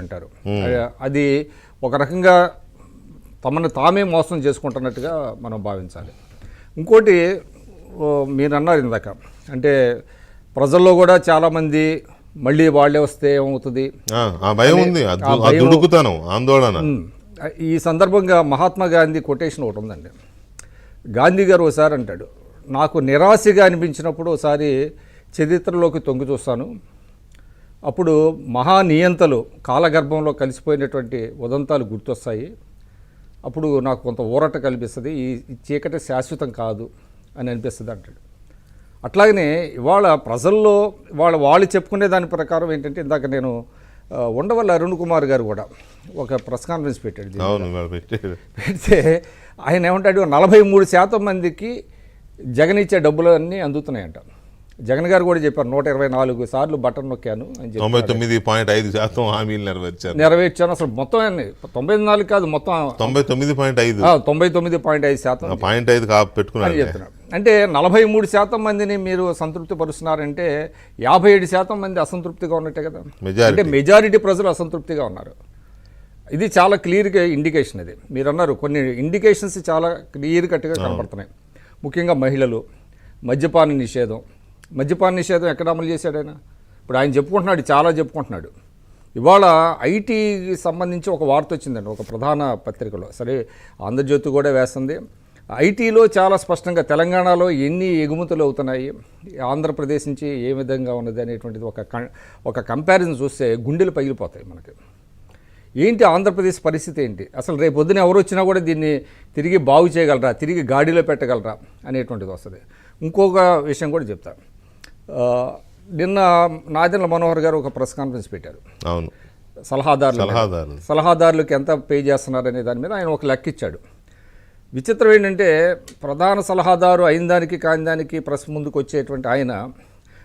అంటారు. అది ఒక రకంగా తమను తామే మోసం చేసుకుంటున్నట్టుగా మనం భావించాలి. ఇంకోటి మీరు అన్నారు ఇందాక, అంటే ప్రజల్లో కూడా చాలామంది మళ్ళీ వాళ్ళే వస్తే ఏమవుతుంది భయం ఉంది, ఆందోళన. ఈ సందర్భంగా మహాత్మా గాంధీ కొటేషన్ ఒకటి ఉందండి. గాంధీ గారు ఒకసారి అంటాడు, నాకు నిరాశగా అనిపించినప్పుడు ఒకసారి చరిత్రలోకి తొంగి చూస్తాను, అప్పుడు మహానియంతలు కాలగర్భంలో కలిసిపోయినటువంటి ఉదంతాలు గుర్తొస్తాయి, అప్పుడు నాకు కొంత ఊరట కల్పిస్తుంది, ఈ చీకటి శాశ్వతం కాదు అని అనిపిస్తుంది అంటాడు. అట్లాగనే ఇవాళ ప్రజల్లో వాళ్ళు చెప్పుకునే దాని ప్రకారం ఏంటంటే, ఇందాక నేను ఉండవల్లి అరుణ్ కుమార్ గారు కూడా ఒక ప్రెస్ కాన్ఫరెన్స్ పెడితే ఆయన ఏమంటాడు, 43% మందికి జగన్ ఇచ్చే డబ్బులు అన్నీ అందుతున్నాయంట. జగన్ గారు కూడా చెప్పారు, 124 సార్లు బటన్ నొక్కాను అని చెప్పి 99.5% హామీలు నెరవేర్చాను. అసలు మొత్తం 94 కాదు, మొత్తం 99.5% పెట్టుకున్నారు చెప్తున్నారు. అంటే 43% మందిని మీరు సంతృప్తి పరుస్తున్నారంటే 57% మంది అసంతృప్తిగా ఉన్నట్టే కదా. అంటే మెజారిటీ ప్రజలు అసంతృప్తిగా ఉన్నారు. ఇది చాలా క్లియర్గా ఇండికేషన్. ఇది మీరు అన్నారు, కొన్ని ఇండికేషన్స్ చాలా క్లియర్ కట్గా కనపడుతున్నాయి. ముఖ్యంగా మహిళలు, మద్యపాన నిషేధం ఎక్కడ అమలు చేశాడు ఆయన? ఇప్పుడు ఆయన చెప్పుకుంటున్నాడు, చాలా చెప్పుకుంటున్నాడు. ఇవాళ ఐటీకి సంబంధించి ఒక వార్త వచ్చిందండి ఒక ప్రధాన పత్రికలో, సరే ఆంధ్రజ్యోతి కూడా వేస్తుంది. ఐటీలో చాలా స్పష్టంగా తెలంగాణలో ఎన్ని ఎగుమతులు అవుతున్నాయి, ఆంధ్రప్రదేశ్ నుంచి ఏ విధంగా ఉన్నది అనేటువంటిది ఒక కంపారిజన్ చూస్తే గుండెలు పగిలిపోతాయి మనకి. ఏంటి ఆంధ్రప్రదేశ్ పరిస్థితి ఏంటి, అసలు రేపు పొద్దున ఎవరు వచ్చినా కూడా దీన్ని తిరిగి బాగు చేయగలరా, తిరిగి గాడిలో పెట్టగలరా అనేటువంటిది వస్తుంది. ఇంకొక విషయం కూడా చెప్తా, నిన్న నాదెండ్ల మనోహర్ గారు ఒక ప్రెస్ కాన్ఫరెన్స్ పెట్టారు. అవును, సలహాదారులకు ఎంత పే చేస్తున్నారు అనే దాని మీద ఆయన ఒక లెక్క ఇచ్చాడు. విచిత్రం ఏంటంటే, ప్రధాన సలహాదారు అయిన దానికి కాని దానికి ప్రెస్ ముందుకు వచ్చేటువంటి ఆయన,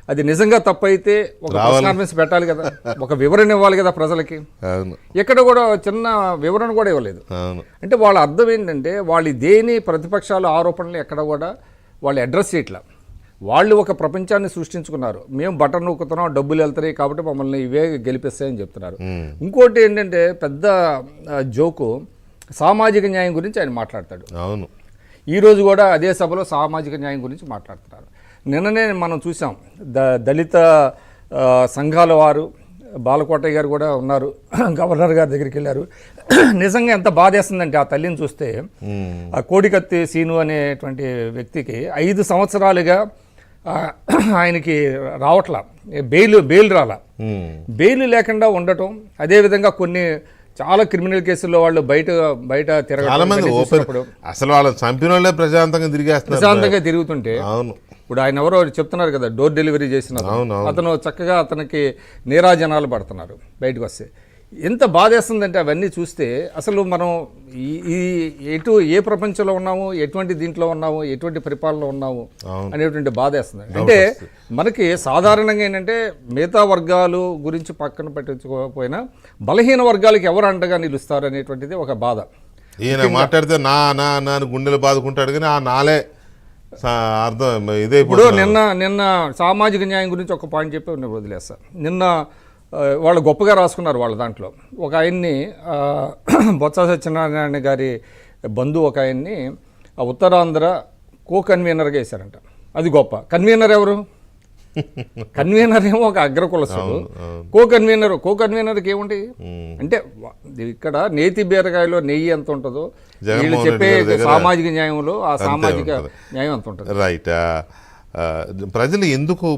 అది నిజంగా తప్పైతే ఒక ప్రెస్ కాన్ఫరెన్స్ పెట్టాలి కదా, ఒక వివరణ ఇవ్వాలి కదా ప్రజలకి. ఎక్కడ కూడా చిన్న వివరణ కూడా ఇవ్వలేదు. అంటే వాళ్ళ అర్థం ఏంటంటే, వాళ్ళు దేని ప్రతిపక్షాలు ఆరోపణలు ఎక్కడ కూడా వాళ్ళు అడ్రస్ చేయట్లా. వాళ్ళు ఒక ప్రపంచాన్ని సృష్టించుకున్నారు, మేము బటన్ నొక్కుతున్నాం, డబ్బులు వెళ్తున్నాయి కాబట్టి మమ్మల్ని ఇవే గెలిపిస్తాయని చెప్తున్నారు. ఇంకోటి ఏంటంటే పెద్ద జోకు, సామాజిక న్యాయం గురించి ఆయన మాట్లాడతాడు. అవును, ఈరోజు కూడా అదే సభలో సామాజిక న్యాయం గురించి మాట్లాడుతున్నారు. నిన్ననే మనం చూసాం, దళిత సంఘాల వారు, బాలకోటయ్య గారు కూడా ఉన్నారు, గవర్నర్ గారి దగ్గరికి వెళ్ళారు. నిజంగా ఎంత బాధేస్తుందంటే ఆ తల్లిని చూస్తే, ఆ కోడికత్తి సీను అనేటువంటి వ్యక్తికి 5 సంవత్సరాలుగా ఆయనకి రావట్లా, బెయిల్ రాలా, బెయిల్ లేకుండా ఉండటం. అదేవిధంగా కొన్ని చాలా క్రిమినల్ కేసుల్లో వాళ్ళు బయట తిరగడం, అసలు వాళ్ళ చంపిన వాళ్ళే ప్రశాంతంగా తిరుగుతుంటే, ఇప్పుడు ఆయన ఎవరో చెప్తున్నారు కదా, డోర్ డెలివరీ చేసిన అతను చక్కగా అతనికి నీరాజనాలు పడుతున్నారు బయటకు వస్తే. ఎంత బాధేస్తుందంటే అవన్నీ చూస్తే, అసలు మనం ఏ ప్రపంచంలో ఉన్నాము, ఎటువంటి దీంట్లో ఉన్నాము, ఎటువంటి పరిపాలనలో ఉన్నాము అనేటువంటి బాధేస్తుంది. అంటే మనకి సాధారణంగా ఏంటంటే, మిగతా వర్గాలు గురించి పక్కన పెట్టించుకోకపోయినా బలహీన వర్గాలకి ఎవరు అండగా నిలుస్తారు అనేటువంటిది ఒక బాధ. ఈయన మాట్లాడితే నా గుండెలు బాదుకుంటాడు, కానీ ఆ నాలే అర్థం ఇదే. ఇప్పుడు నిన్న సామాజిక న్యాయం గురించి ఒక పాయింట్ చెప్పి నేను వదిలేస్తా. నిన్న వాళ్ళు గొప్పగా రాసుకున్నారు వాళ్ళ దాంట్లో. ఒక ఆయన్ని బొత్స సత్యనారాయణ గారి బంధువు ఒక ఆయన్ని ఉత్తరాంధ్ర కన్వీనర్గా వేశారంట. అది గొప్ప. కన్వీనర్ ఎవరు? కన్వీనర్ ఏమో ఒక అగ్రకులసుడు, కన్వీనర్కి ఏముంటుంది అంటే, ఇక్కడ నేతి బీరకాయలో నెయ్యి ఎంత ఉంటుందో వీళ్ళు చెప్పే సామాజిక న్యాయంలో ఆ సామాజిక న్యాయం ఎంత ఉంటుంది. రైట్. ప్రజలు ఎందుకు